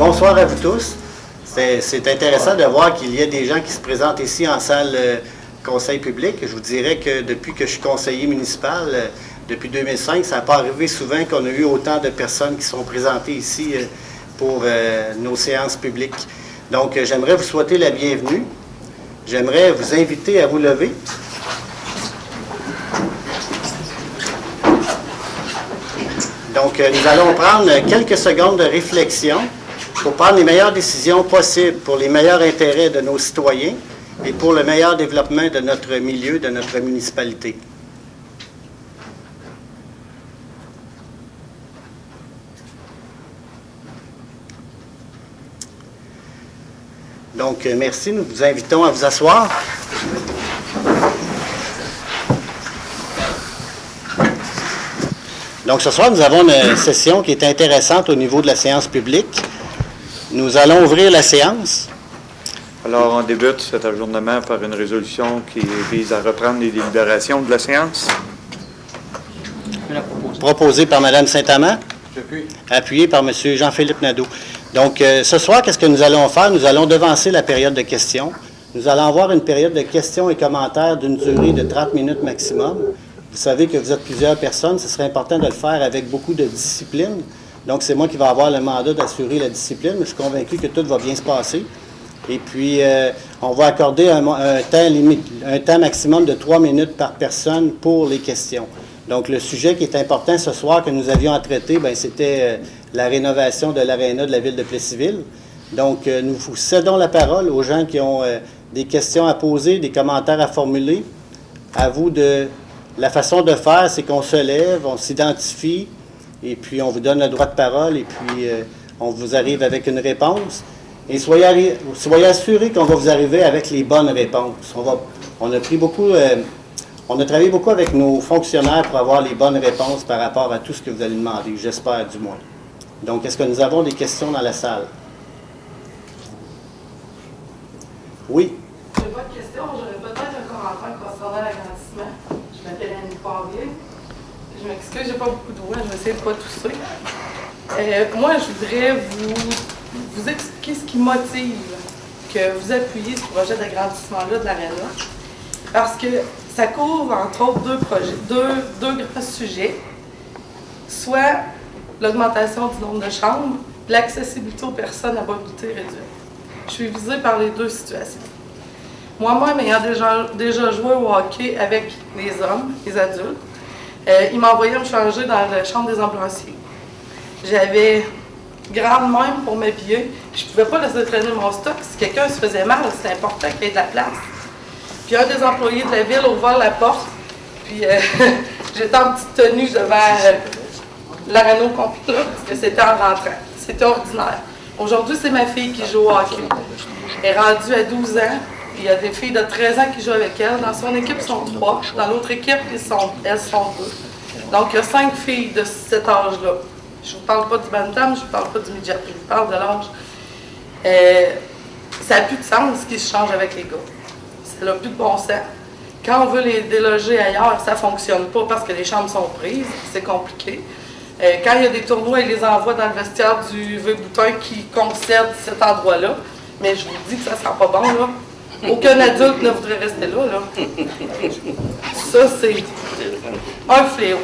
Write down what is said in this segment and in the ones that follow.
bonsoir à vous tous. C'est intéressant de voir qu'il y a des gens qui se présentent ici en salle conseil public. Je vous dirais que depuis que je suis conseiller municipal, depuis 2005, ça n'a pas arrivé souvent qu'on a eu autant de personnes qui sont présentées ici pour nos séances publiques. Donc, j'aimerais vous souhaiter la bienvenue. J'aimerais vous inviter à vous lever. Donc, nous allons prendre quelques secondes de réflexion pour prendre les meilleures décisions possibles pour les meilleurs intérêts de nos citoyens et pour le meilleur développement de notre milieu, de notre municipalité. Donc, merci. Nous vous invitons à vous asseoir. Donc, ce soir, nous avons une session qui est intéressante au niveau de la séance publique. Nous allons ouvrir la séance. Alors, on débute cet ajournement par une résolution qui vise à reprendre les délibérations de la séance. Proposée par Mme Saint-Amand. Appuyée par M. Jean-Philippe Nadeau. Donc, ce soir, qu'est-ce que nous allons faire? Nous allons devancer la période de questions. Nous allons avoir une période de questions et commentaires d'une durée de 30 minutes maximum. Vous savez que vous êtes plusieurs personnes. Ce serait important de le faire avec beaucoup de discipline. Donc, c'est moi qui vais avoir le mandat d'assurer la discipline, mais je suis convaincu que tout va bien se passer. Et puis, on va accorder un temps maximum de 3 minutes par personne pour les questions. Donc, le sujet qui est important ce soir que nous avions à traiter, c'était la rénovation de l'aréna de la ville de Plessisville. Donc, nous vous cédons la parole aux gens qui ont des questions à poser, des commentaires à formuler. À vous de... La façon de faire, c'est qu'on se lève, on s'identifie, et puis on vous donne le droit de parole, et puis on vous arrive avec une réponse. Et soyez assurés qu'on va vous arriver avec les bonnes réponses. On a travaillé beaucoup avec nos fonctionnaires pour avoir les bonnes réponses par rapport à tout ce que vous allez demander, j'espère du moins. Donc, est-ce que nous avons des questions dans la salle? Oui? Je n'ai pas de question, j'aurais peut-être un commentaire concernant l'agrandissement. Je m'appelle Annie Poirier. Je m'excuse, j'ai pas beaucoup de voix, je vais essayer de ne pas tousser. Moi, je voudrais vous expliquer ce qui motive que vous appuyez ce projet d'agrandissement-là de l'aréna. Parce que ça couvre, entre autres, deux grands sujets. Soit l'augmentation du nombre de chambres, l'accessibilité aux personnes à mobilité réduite. Je suis visée par les deux situations. Moi-même, ayant déjà joué au hockey avec les hommes, les adultes, ils m'envoyaient me changer dans la chambre des ambulanciers. J'avais grande même pour m'habiller. Je ne pouvais pas laisser traîner mon stock. Si quelqu'un se faisait mal, c'était important qu'il y ait de la place. Puis un des employés de la ville a ouvert la porte. Puis j'étais en petite tenue devant l'aréna complet parce que c'était en rentrant. C'était ordinaire. Aujourd'hui, c'est ma fille qui joue au hockey. Elle est rendue à 12 ans. Il y a des filles de 13 ans qui jouent avec elle. Dans son équipe, ils sont 3. Dans l'autre équipe, elles sont 2. Donc, il y a 5 filles de cet âge-là. Je ne vous parle pas du bantam, je ne vous parle pas du midget, je vous parle de l'âge. Ça n'a plus de sens ce qui se change avec les gars. Ça n'a plus de bon sens. Quand on veut les déloger ailleurs, ça ne fonctionne pas parce que les chambres sont prises. C'est compliqué. Quand il y a des tournois, ils les envoient dans le vestiaire du Vieux-Boutin qui concède cet endroit-là. Mais je vous dis que ça ne sent pas bon, là. Aucun adulte ne voudrait rester là, là. Ça, c'est un fléau.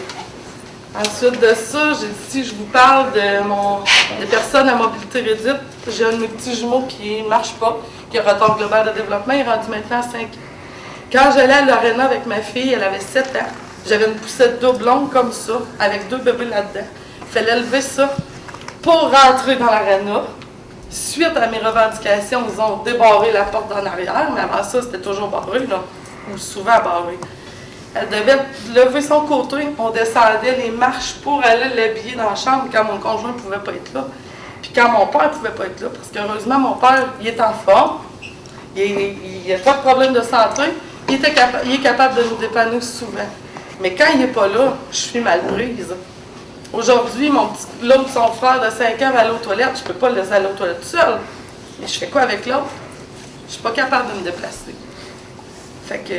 Ensuite de ça, si je vous parle des personnes à mobilité réduite, j'ai un de mes petits jumeaux qui ne marche pas, qui a retard global de développement, il est rendu maintenant à 5 ans. Quand j'allais à l'aréna avec ma fille, elle avait 7 ans, j'avais une poussette double longue comme ça, avec 2 bébés là-dedans. Il fallait lever ça pour rentrer dans l'aréna. Suite à mes revendications, ils ont débarré la porte d'en arrière, mais avant ça, c'était toujours barré, là, ou souvent barré. Elle devait lever son côté, on descendait les marches pour aller l'habiller dans la chambre quand mon conjoint ne pouvait pas être là. Puis quand mon père ne pouvait pas être là, parce qu'heureusement, mon père, il est en forme, il n'a pas de problème de santé, il est capable de nous dépanner souvent. Mais quand il n'est pas là, je suis mal prise. Aujourd'hui, l'autre, son frère de 5 ans va aller aux toilettes, je ne peux pas le laisser aller aux toilettes tout seul. Mais je fais quoi avec l'autre? Je ne suis pas capable de me déplacer. Fait que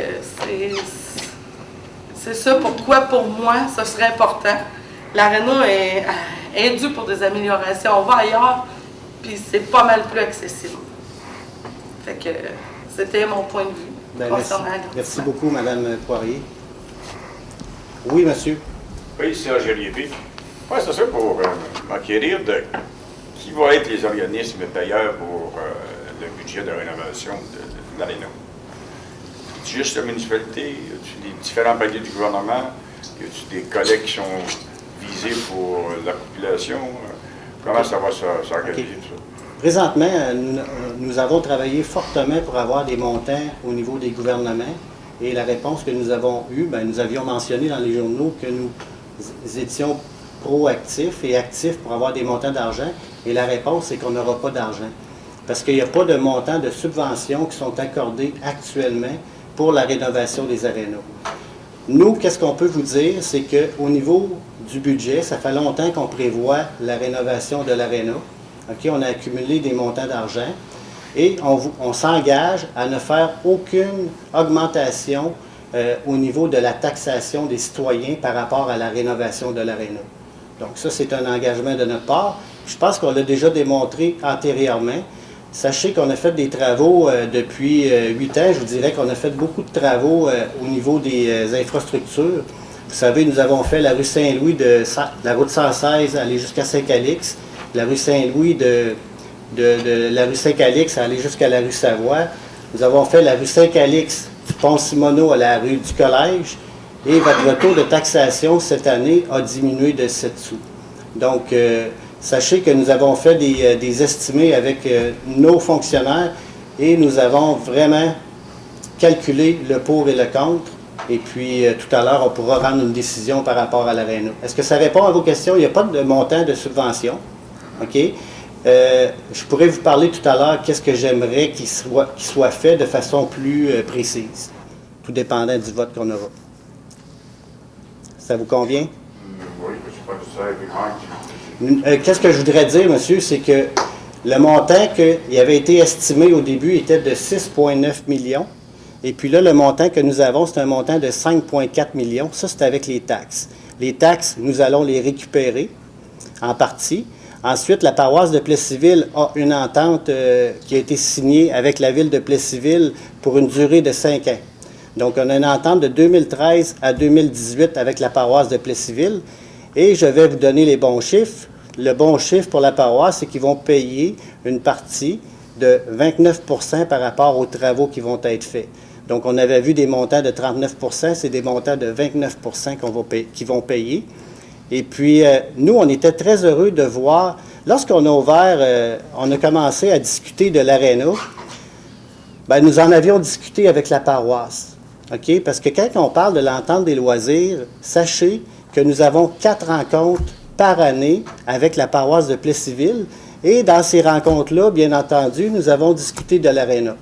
c'est ça pourquoi, pour moi, ce serait important. L'aréna est due pour des améliorations. On va ailleurs, puis c'est pas mal plus accessible. Fait que c'était mon point de vue concernant l'agrandissement. Merci beaucoup, Mme Poirier. Oui, monsieur. Oui, Serge Lévy. Oui, c'est ça pour m'acquérir de qui vont être les organismes payeurs pour le budget de rénovation de l'aréna. C'est juste la municipalité? Y a-t-il des différents paliers du gouvernement? Y a-t-il des collègues qui sont visés pour la population? Comment ça va s'organiser, tout ça? Présentement, nous avons travaillé fortement pour avoir des montants au niveau des gouvernements. Et la réponse que nous avons eue, nous avions mentionné dans les journaux que nous étions proactifs et actifs pour avoir des montants d'argent. Et la réponse, c'est qu'on n'aura pas d'argent. Parce qu'il n'y a pas de montants de subventions qui sont accordés actuellement pour la rénovation des arénas. Nous, qu'est-ce qu'on peut vous dire, c'est qu'au niveau du budget, ça fait longtemps qu'on prévoit la rénovation de l'aréna. Okay, on a accumulé des montants d'argent et on s'engage à ne faire aucune augmentation au niveau de la taxation des citoyens par rapport à la rénovation de l'aréna. Donc ça, c'est un engagement de notre part. Je pense qu'on l'a déjà démontré antérieurement. Sachez qu'on a fait des travaux depuis 8 ans. Je vous dirais qu'on a fait beaucoup de travaux au niveau des infrastructures. Vous savez, nous avons fait la rue Saint-Louis de la route 116 aller jusqu'à Saint-Calix, la rue Saint-Louis de la rue Saint-Calix aller jusqu'à la rue Savoie. Nous avons fait la rue Saint-Calix du pont Simoneau à la rue du Collège. Et votre taux de taxation cette année a diminué de 7 sous. Donc, sachez que nous avons fait des estimés avec nos fonctionnaires et nous avons vraiment calculé le pour et le contre. Et puis, tout à l'heure, on pourra rendre une décision par rapport à l'aréna. Est-ce que ça répond à vos questions? Il n'y a pas de montant de subvention. OK? Je pourrais vous parler tout à l'heure qu'est-ce que j'aimerais qu'il soit fait de façon plus précise, tout dépendant du vote qu'on aura. Ça vous convient? Oui, je ne sais pas ça. Qu'est-ce que je voudrais dire, monsieur, c'est que le montant qui avait été estimé au début était de 6,9 millions. Et puis là, le montant que nous avons, c'est un montant de 5,4 millions. Ça, c'est avec les taxes. Les taxes, nous allons les récupérer en partie. Ensuite, la paroisse de Plessisville a une entente qui a été signée avec la ville de Plessisville pour une durée de 5 ans. Donc, on a une entente de 2013 à 2018 avec la paroisse de Plessisville. Et je vais vous donner les bons chiffres. Le bon chiffre pour la paroisse, c'est qu'ils vont payer une partie de 29 % par rapport aux travaux qui vont être faits. Donc, on avait vu des montants de 39 %, c'est des montants de 29 % qu'ils vont payer. Et puis, nous, on était très heureux de voir, lorsqu'on a ouvert, on a commencé à discuter de l'aréna, nous en avions discuté avec la paroisse. OK? Parce que quand on parle de l'entente des loisirs, sachez que nous avons 4 rencontres par année avec la paroisse de Plessisville. Et dans ces rencontres-là, bien entendu, nous avons discuté de l'aréna.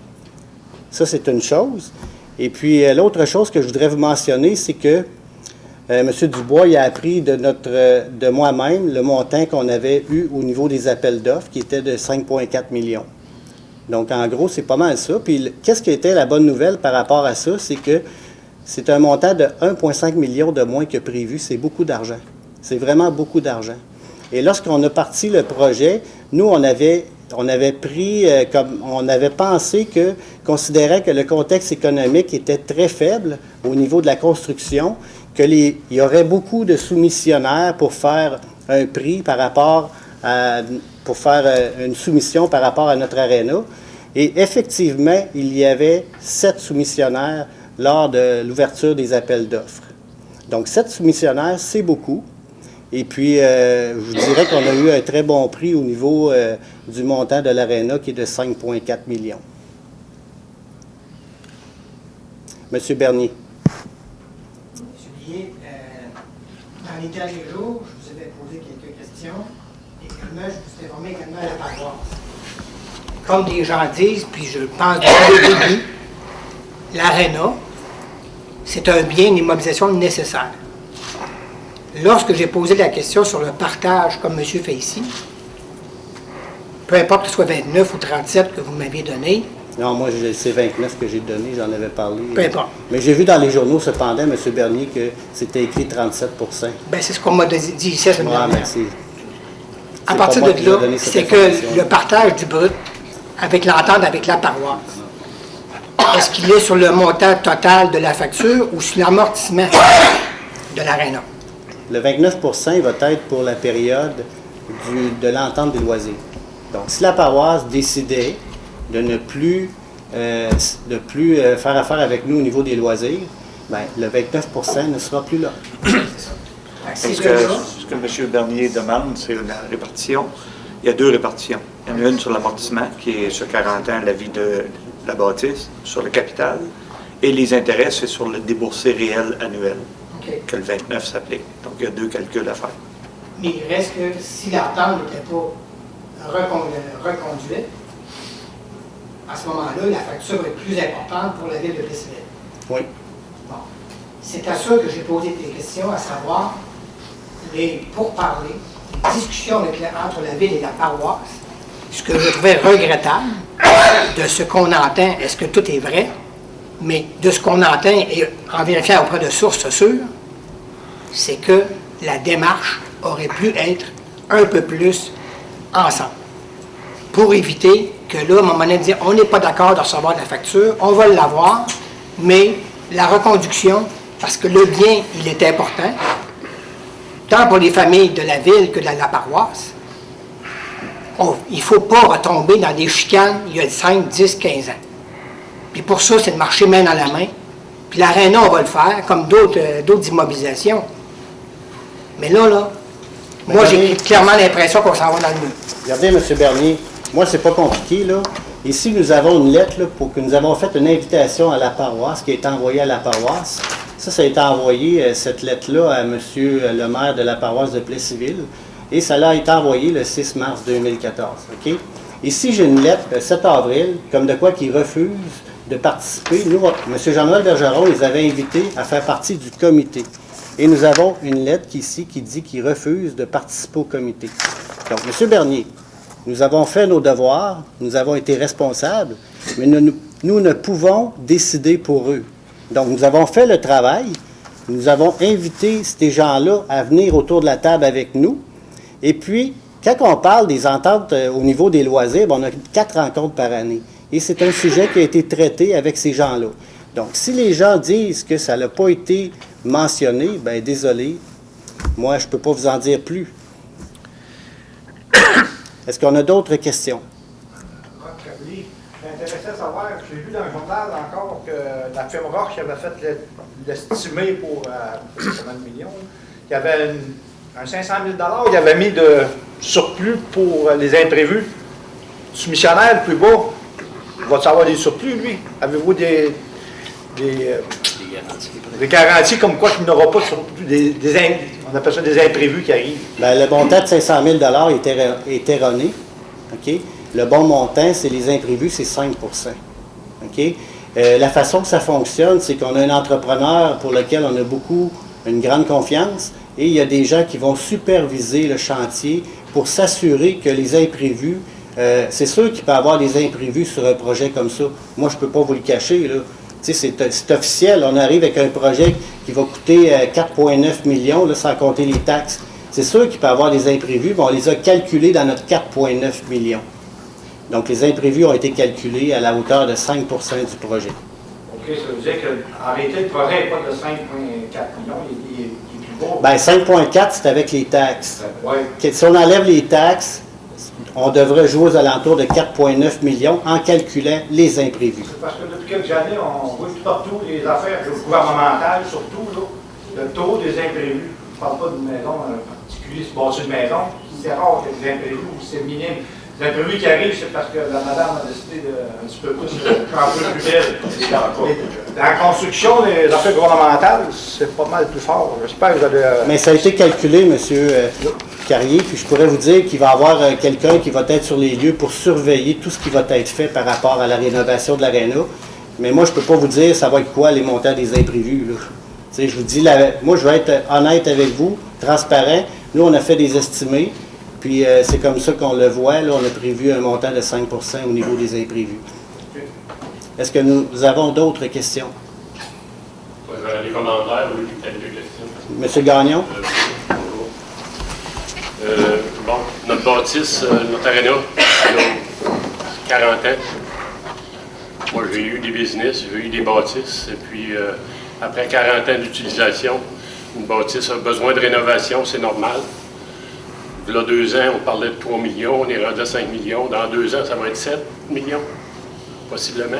Ça, c'est une chose. Et puis, l'autre chose que je voudrais vous mentionner, c'est que M. Dubois il a appris de moi-même le montant qu'on avait eu au niveau des appels d'offres, qui était de 5,4 millions. Donc, en gros, c'est pas mal ça. Puis, qu'est-ce qui était la bonne nouvelle par rapport à ça? C'est que c'est un montant de 1,5 million de moins que prévu. C'est beaucoup d'argent. C'est vraiment beaucoup d'argent. Et lorsqu'on a parti le projet, nous, on avait pensé considérant que le contexte économique était très faible au niveau de la construction, qu'il y aurait beaucoup de soumissionnaires pour faire un prix pour faire une soumission par rapport à notre aréna. Et effectivement, il y avait 7 soumissionnaires lors de l'ouverture des appels d'offres. Donc, 7 soumissionnaires, c'est beaucoup. Et puis, je vous dirais qu'on a eu un très bon prix au niveau du montant de l'aréna qui est de 5,4 millions. Monsieur Bernier. Monsieur Billet, dans les derniers jours, je vous avais posé quelques questions. Également, je vous ai informé également à la paroisse. Comme des gens disent, puis je pense depuis le début, l'aréna, c'est un bien, une immobilisation nécessaire. Lorsque j'ai posé la question sur le partage, comme monsieur fait ici, peu importe que ce soit 29 ou 37 que vous m'aviez donné. Non, moi, c'est 29 que j'ai donné, j'en avais parlé. Peu importe. Mais j'ai vu dans les journaux, cependant, M. Bernier, que c'était écrit 37 %. Bien, c'est ce qu'on m'a dit ici à ce moment-là. À C'est partir pas moi de qui vais là, donner cette c'est que information. le partage du brut, avec l'entente avec la paroisse, est-ce qu'il est sur le montant total de la facture ou sur l'amortissement de l'aréna? Le 29 il va être pour la période de l'entente des loisirs. Donc, si la paroisse décidait de ne plus, faire affaire avec nous au niveau des loisirs, bien, le 29 ne sera plus là. C'est Ce de là. que M. Bernier demande, c'est la répartition. Il y a deux répartitions. Il y en a une sur l'amortissement, qui est sur 40 ans, la vie de la bâtisse, sur le capital, et les intérêts, c'est sur le déboursé réel annuel, OK. que le 29 s'applique. Donc, il y a deux calculs à faire. Mais il reste que si l'entente n'était pas reconduite, à ce moment-là, la facture est plus importante pour la ville de Plessisville. Oui. Bon. C'est à ça que j'ai posé des questions, à savoir les pourparlers, les discussions entre la ville et la paroisse, ce que je trouvais regrettable de ce qu'on entend, est-ce que tout est vrai, mais de ce qu'on entend et en vérifiant auprès de sources sûres, c'est que la démarche aurait pu être un peu plus ensemble. Pour éviter que là, à un moment donné, dire on n'est pas d'accord de recevoir la facture, on va l'avoir, mais la reconduction, parce que le bien, il est important, tant pour les familles de la ville que de la paroisse, il ne faut pas retomber dans des chicanes il y a 5, 10, 15 ans. Puis pour ça, c'est de marcher main dans la main. Puis l'aréna, on va le faire, comme d'autres immobilisations. Mais là, moi, j'ai clairement l'impression qu'on s'en va dans le mur. Regardez, M. Bernier, moi, c'est pas compliqué, là. Ici, nous avons une lettre, là, pour que nous avons fait une invitation à la paroisse, qui a été envoyée à la paroisse. Ça a été envoyé, cette lettre-là, à M. le maire de la paroisse de Plessisville. Et ça a été envoyé le 6 mars 2014. OK? Ici, j'ai une lettre le 7 avril, comme de quoi qu'ils refusent de participer. Nous, M. Jean-Noël Bergeron les avait invités à faire partie du comité. Et nous avons une lettre ici qui dit qu'ils refusent de participer au comité. Donc, M. Bernier, nous avons fait nos devoirs, nous avons été responsables, mais nous ne pouvons décider pour eux. Donc, nous avons fait le travail, nous avons invité ces gens-là à venir autour de la table avec nous. Et puis, quand on parle des ententes au niveau des loisirs, on a 4 rencontres par année. Et c'est un sujet qui a été traité avec ces gens-là. Donc, si les gens disent que ça n'a pas été mentionné, bien, désolé, moi, je ne peux pas vous en dire plus. Est-ce qu'on a d'autres questions? Je suis intéressé à savoir, j'ai vu dans le journal encore que la firme Roche avait fait l'estimé pour combien de millions? Il y avait un 500 000 $, il avait mis de surplus pour les imprévus. Ce missionnaire le plus bas, va-t-il avoir des surplus, lui? Avez-vous des garanties comme quoi qu'il n'aura pas de surplus, on appelle ça des imprévus qui arrivent? Bien, le montant de 500 000 est erroné. OK? Le bon montant, c'est les imprévus, c'est 5 OK? La façon que ça fonctionne, c'est qu'on a un entrepreneur pour lequel on a une grande confiance, et il y a des gens qui vont superviser le chantier pour s'assurer que les imprévus, c'est sûr qu'il peut y avoir des imprévus sur un projet comme ça. Moi, je ne peux pas vous le cacher, là. Tu sais, c'est officiel. On arrive avec un projet qui va coûter 4,9 millions, là, sans compter les taxes. C'est sûr qu'il peut y avoir des imprévus, mais on les a calculés dans notre 4,9 millions. Donc, les imprévus ont été calculés à la hauteur de 5 du projet. OK, ça veut dire qu'en réalité, le projet n'est pas de 5,4 millions, il est plus beau. Bien, 5,4, c'est avec les taxes. Oui. Si on enlève les taxes, on devrait jouer aux alentours de 4,9 millions en calculant les imprévus. C'est parce que depuis quelques années, on voit tout partout les affaires gouvernementales, surtout, là, le taux des imprévus. Je ne parle pas d'une maison en particulier, c'est bâtir une maison, c'est rare qu'il y ait des imprévus ou c'est minime. Les imprévus qui arrivent, c'est parce que la madame a décidé de un petit peu plus camper plus belle. Dans la construction, les affaires gouvernementales, c'est pas mal plus fort. J'espère que vous allez... Mais ça a été calculé, M. Carrier, puis je pourrais vous dire qu'il va y avoir quelqu'un qui va être sur les lieux pour surveiller tout ce qui va être fait par rapport à la rénovation de l'aréna. Mais moi, je ne peux pas vous dire ça va être quoi les montants des imprévus, là. Tu sais, je vous dis, moi, je vais être honnête avec vous, transparent. Nous, on a fait des estimés, puis c'est comme ça qu'on le voit. Là, on a prévu un montant de 5 au niveau des imprévus. Est-ce que nous avons d'autres questions? J'aurais des commentaires ou quelques questions. Monsieur Gagnon? Bonjour. Bon, notre bâtisse, notre aréna, elle a 40 ans. Moi, j'ai eu des business, j'ai eu des bâtisses. Et puis, après 40 ans d'utilisation, une bâtisse a besoin de rénovation, c'est normal. Il y a 2 ans, on parlait de 3 millions, on est rendu à 5 millions. Dans 2 ans, ça va être 7 millions, possiblement.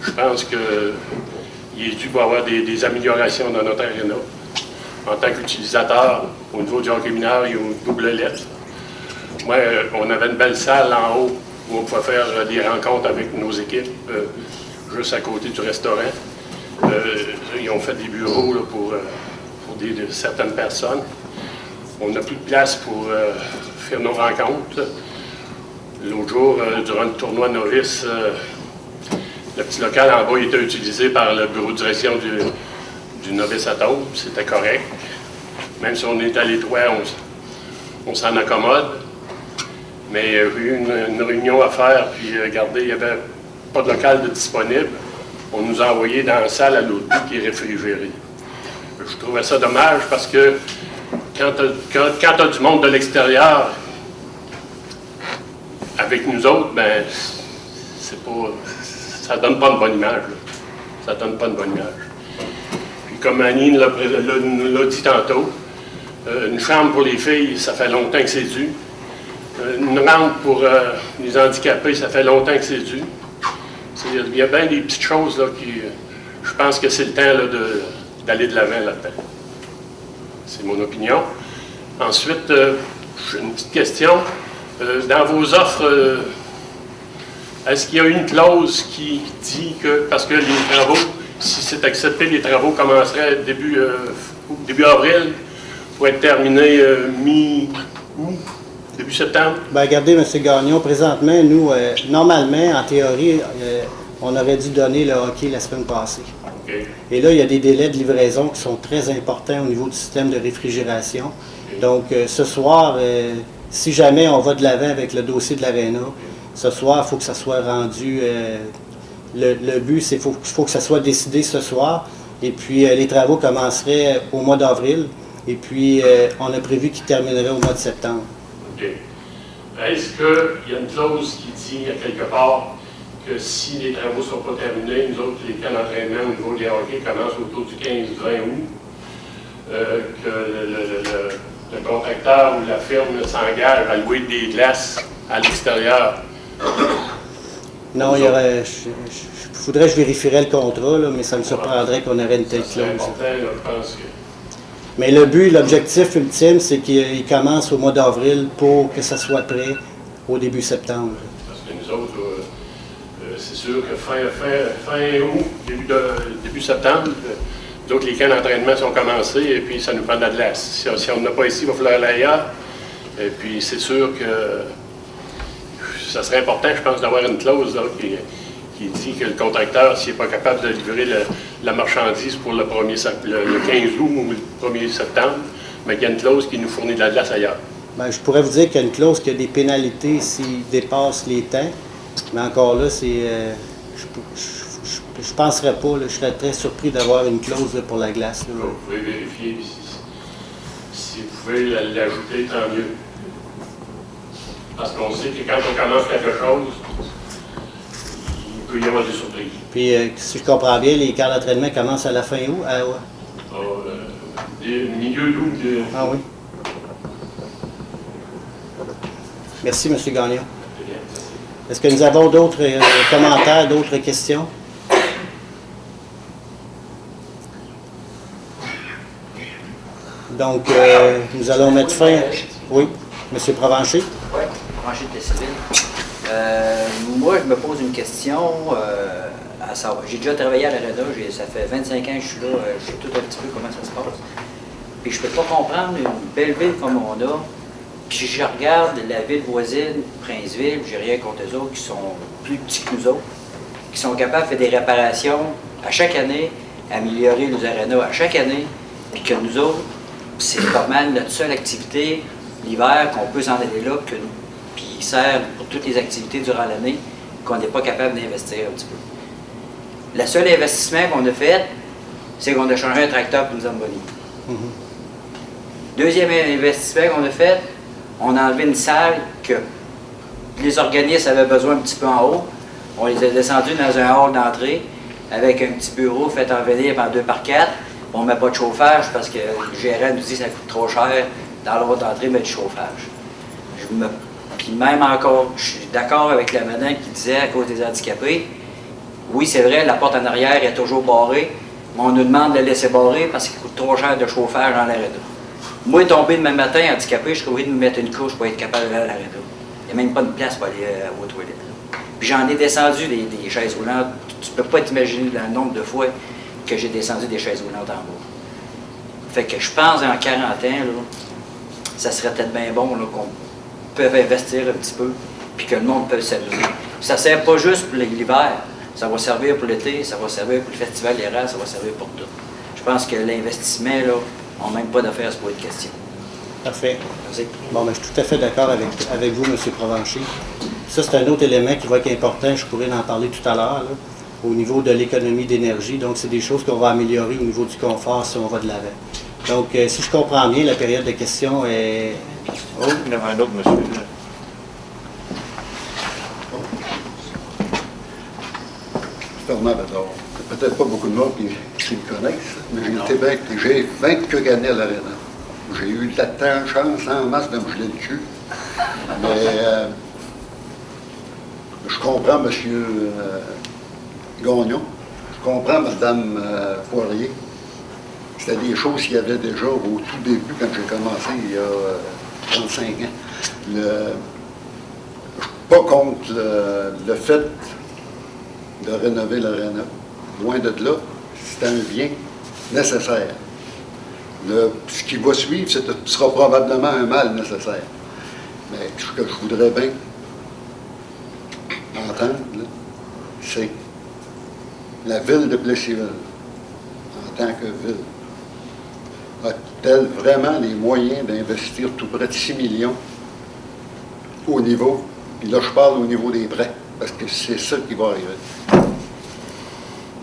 Je pense qu'il est dû pour avoir des améliorations dans notre aréna. En tant qu'utilisateur, au niveau du hockey mineur, il y a une double lettre. Moi, on avait une belle salle en haut où on pouvait faire des rencontres avec nos équipes, juste à côté du restaurant. Ils ont fait des bureaux là, pour certaines personnes. On n'a plus de place pour faire nos rencontres. L'autre jour, durant le tournoi novice, le petit local en bas était utilisé par le bureau de direction du novice atome. C'était correct. Même si on est à l'étroit, on s'en accommode. Mais il y a eu une réunion à faire, puis regardez, il n'y avait pas de local de disponible. On nous a envoyé dans la salle à l'autre bout qui est réfrigérée. Je trouvais ça dommage parce que quand tu as du monde de l'extérieur avec nous autres, ben ça donne pas une bonne image. Là. Ça donne pas une bonne image. Puis comme Annie l'a dit tantôt, une chambre pour les filles, ça fait longtemps que c'est dû. Une rampe pour les handicapés, ça fait longtemps que c'est dû. Il y a bien des petites choses là, qui... je pense que c'est le temps là, d'aller de l'avant là-dedans. C'est mon opinion. Ensuite, j'ai une petite question. Dans vos offres, est-ce qu'il y a une clause qui dit que, parce que les travaux, si c'est accepté, les travaux commenceraient début avril pour être terminés mi-août, début septembre? Bien, regardez, M. Gagnon, présentement, nous, normalement, en théorie, on aurait dû donner le hockey la semaine passée. Okay. Et là, il y a des délais de livraison qui sont très importants au niveau du système de réfrigération. Okay. Donc, ce soir, si jamais on va de l'avant avec le dossier de l'Arena, ce soir, il faut que ça soit rendu. Le but, c'est qu'il faut que ça soit décidé ce soir. Et puis, les travaux commenceraient au mois d'avril. Et puis, on a prévu qu'ils termineraient au mois de septembre. OK. Est-ce qu'il y a une clause qui dit, à quelque part, que si les travaux ne sont pas terminés, nous autres, les camps d'entraînement au niveau des hockey commencent autour du 15-20 août, que le contracteur ou la firme s'engage à louer des glaces à l'extérieur? Non, il y aurait. Faudrait que je vérifierais le contrat, là, mais ça me surprendrait qu'on aurait une telle clause. C'est important, là, je pense que... Mais le but, l'objectif ultime, c'est qu'il commence au mois d'avril pour que ça soit prêt au début septembre. Parce que nous autres, c'est sûr que fin août, début septembre, nous autres, les camps d'entraînement sont commencés et puis ça nous prend de la glace. Si on n'a pas ici, il va falloir aller ailleurs. Et puis c'est sûr que ça serait important, je pense, d'avoir une clause là, qui dit que le contracteur, s'il n'est pas capable de livrer la marchandise pour le 15 août ou le 1er septembre, mais qu'il y a une clause qui nous fournit de la glace ailleurs. Bien, je pourrais vous dire qu'il y a une clause qui a des pénalités s'il dépasse les temps, mais encore là, c'est... je ne penserais pas, là, je serais très surpris d'avoir une clause là, pour la glace. Là. Vous pouvez vérifier, si vous pouvez l'ajouter, tant mieux. Parce qu'on sait que quand on commence quelque chose, il peut y avoir des surprises. Puis, si je comprends bien, les camps d'entraînement commencent à la fin août? Milieu d'août. Ah oui. Merci, M. Gagnon. Est-ce que nous avons d'autres commentaires, d'autres questions? Donc, nous allons mettre fin... Oui, M. Provencher? Oui, Provencher de Civil. Moi, je me pose une question à savoir. J'ai déjà travaillé à l'Arena, ça fait 25 ans que je suis là, je sais tout un petit peu comment ça se passe. Puis je peux pas comprendre une belle ville comme on a, puis je regarde la ville voisine, Princeville, j'ai rien contre eux autres, qui sont plus petits que nous autres, qui sont capables de faire des réparations à chaque année, améliorer nos arénas à chaque année, puis que nous autres, c'est pas mal notre seule activité l'hiver qu'on peut s'en aller là, puis il sert pour toutes les activités durant l'année, qu'on n'est pas capable d'investir un petit peu. Le seul investissement qu'on a fait, c'est qu'on a changé un tracteur pour une Zamboni. Deuxième investissement qu'on a fait, On a enlevé une salle que les organismes avaient besoin un petit peu en haut. On les a descendus dans un hall d'entrée avec un petit bureau fait en venir par 2x4. On ne met pas de chauffage parce que le gérant nous dit que ça coûte trop cher dans l'hall d'entrée mettre du chauffage. Puis même encore, je suis d'accord avec la madame qui disait à cause des handicapés, oui, c'est vrai, la porte en arrière est toujours barrée, mais on nous demande de la laisser barrer parce qu'il coûte trop cher de chauffage dans l'aréna. Moi, tombé demain matin handicapé, je suis obligé de me mettre une couche pour être capable d'aller à l'aréna. Il n'y a même pas de place pour aller aux toilettes. Puis j'en ai descendu des chaises roulantes. Tu peux pas t'imaginer le nombre de fois que j'ai descendu des chaises roulantes en bas. Fait que je pense en 40 ans, là, ça serait peut-être bien bon là, qu'on peut investir un petit peu, puis que le monde peut s'amuser. Ça ne sert pas juste pour l'hiver, ça va servir pour l'été, ça va servir pour le festival d'hiver, ça va servir pour tout. Je pense que l'investissement, là, on n'a même pas d'affaires à se poser de questions. Parfait. Merci. Bon, ben, je suis tout à fait d'accord avec vous, M. Provencher. Ça, c'est un autre élément qui va être important, je pourrais en parler tout à l'heure, là, au niveau de l'économie d'énergie. Donc, c'est des choses qu'on va améliorer au niveau du confort si on va de l'avant. Donc, si je comprends bien, la période de questions est... Oh, il y en a un autre, monsieur. Fernand Bédard. Peut-être pas beaucoup de monde qui me connaissent, mais j'ai 20 quelques années à l'Arena. J'ai eu de la chance en masse de me geler le cul. Mais je comprends M. Gagnon, je comprends Mme Poirier. C'était des choses qu'il y avait déjà au tout début, quand j'ai commencé il y a 35 ans. Je ne suis pas contre le fait de rénover l'Arena. Loin de là, c'est un bien nécessaire. Ce qui va suivre, ce sera probablement un mal nécessaire. Mais ce que je voudrais bien entendre, c'est la ville de Plessisville, en tant que ville, a-t-elle vraiment les moyens d'investir tout près de 6 millions au niveau, puis là je parle au niveau des prêts, parce que c'est ça qui va arriver.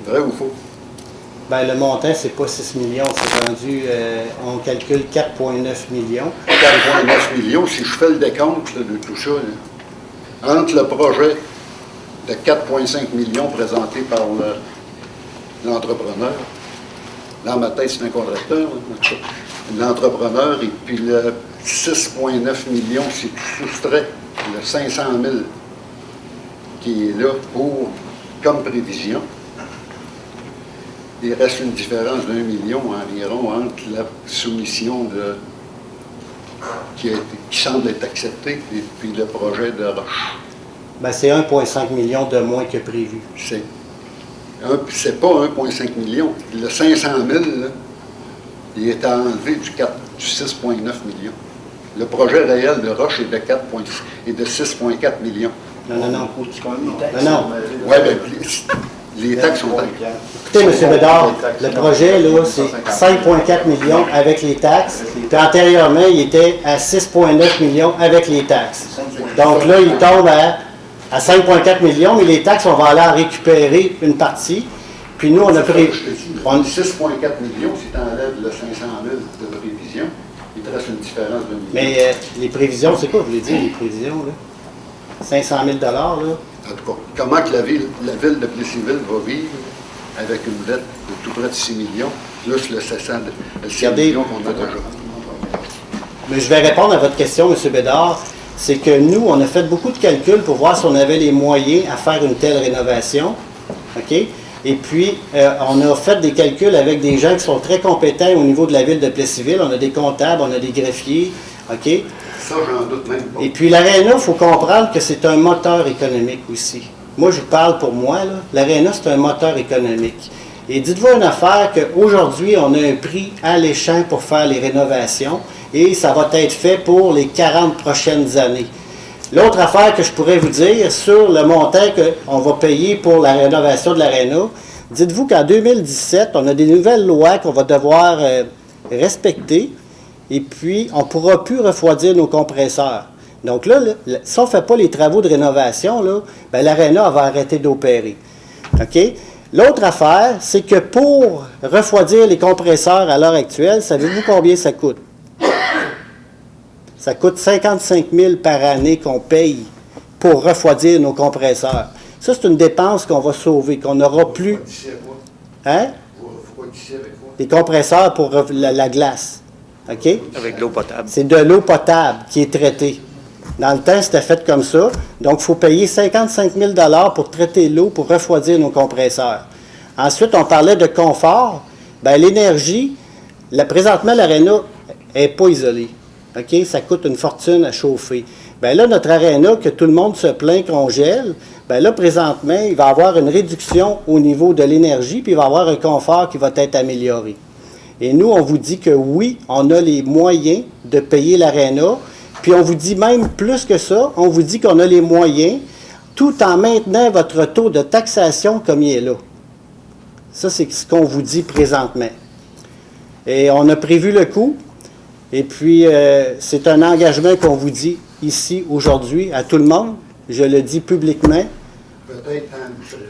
Vrai ou faux? Bien, le montant, c'est pas 6 millions, c'est rendu, on calcule 4,9 millions. 4,9 millions, si je fais le décompte là, de tout ça, là, entre le projet de 4,5 millions présenté par l'entrepreneur, dans ma tête, c'est un contracteur, l'entrepreneur, et puis le 6,9 millions, si tu soustrais le 500 000 qui est là comme prévision, il reste une différence d'1 million environ entre la soumission qui semble être acceptée et puis le projet de Roche. Bien, c'est 1,5 million de moins que prévu. C'est pas 1,5 million. Le 500 000, là, il est enlevé du 6,9 millions. Le projet réel de Roche est de 6,4 millions. Non. Oui, bien, les taxes sont incluses. Écoutez, M. Bédard, le projet, là, c'est 5,4 millions avec les taxes. Puis antérieurement, il était à 6,9 millions avec les taxes. Donc là, il tombe à 5,4 millions, mais les taxes, on va aller en récupérer une partie. Puis nous, on a pris... 6,4 millions, si tu enlèves le 500 000 de prévision, il te reste une différence de millions. Mais les prévisions, c'est quoi, vous voulez dire, les prévisions, là? 500 000 là? En tout cas, comment que la ville de Plessisville va vivre avec une dette de tout près de 6 millions, plus le 6 millions qu'on a déjà. Mais je vais répondre à votre question, M. Bédard. C'est que nous, on a fait beaucoup de calculs pour voir si on avait les moyens à faire une telle rénovation. OK? Et puis, on a fait des calculs avec des gens qui sont très compétents au niveau de la ville de Plessisville. On a des comptables, on a des greffiers. OK? Ça, j'en doute même pas. Et puis, l'Arena, il faut comprendre que c'est un moteur économique aussi. Moi, je parle pour moi, là. L'Arena, c'est un moteur économique. Et dites-vous une affaire qu'aujourd'hui, on a un prix alléchant pour faire les rénovations et ça va être fait pour les 40 prochaines années. L'autre affaire que je pourrais vous dire sur le montant qu'on va payer pour la rénovation de l'Arena, dites-vous qu'en 2017, on a des nouvelles lois qu'on va devoir respecter et puis on ne pourra plus refroidir nos compresseurs. Donc là, si on ne fait pas les travaux de rénovation, l'Arena va arrêter d'opérer. OK? L'autre affaire, c'est que pour refroidir les compresseurs à l'heure actuelle, savez-vous combien ça coûte? Ça coûte 55 000 par année qu'on paye pour refroidir nos compresseurs. Ça, c'est une dépense qu'on va sauver, qu'on n'aura plus. Hein? Des compresseurs pour la glace. OK? Avec de l'eau potable. C'est de l'eau potable qui est traitée. Dans le temps, c'était fait comme ça. Donc, il faut payer 55 000 pour traiter l'eau, pour refroidir nos compresseurs. Ensuite, on parlait de confort. Bien, l'énergie, présentement, l'aréna n'est pas isolée. OK? Ça coûte une fortune à chauffer. Bien là, notre aréna, que tout le monde se plaint qu'on gèle, bien là, présentement, il va y avoir une réduction au niveau de l'énergie, puis il va y avoir un confort qui va être amélioré. Et nous, on vous dit que oui, on a les moyens de payer l'aréna, puis on vous dit même plus que ça, on vous dit qu'on a les moyens, tout en maintenant votre taux de taxation comme il est là. Ça, c'est ce qu'on vous dit présentement. Et on a prévu le coût, et puis c'est un engagement qu'on vous dit ici, aujourd'hui, à tout le monde. Je le dis publiquement. Peut-être quand vous serez là.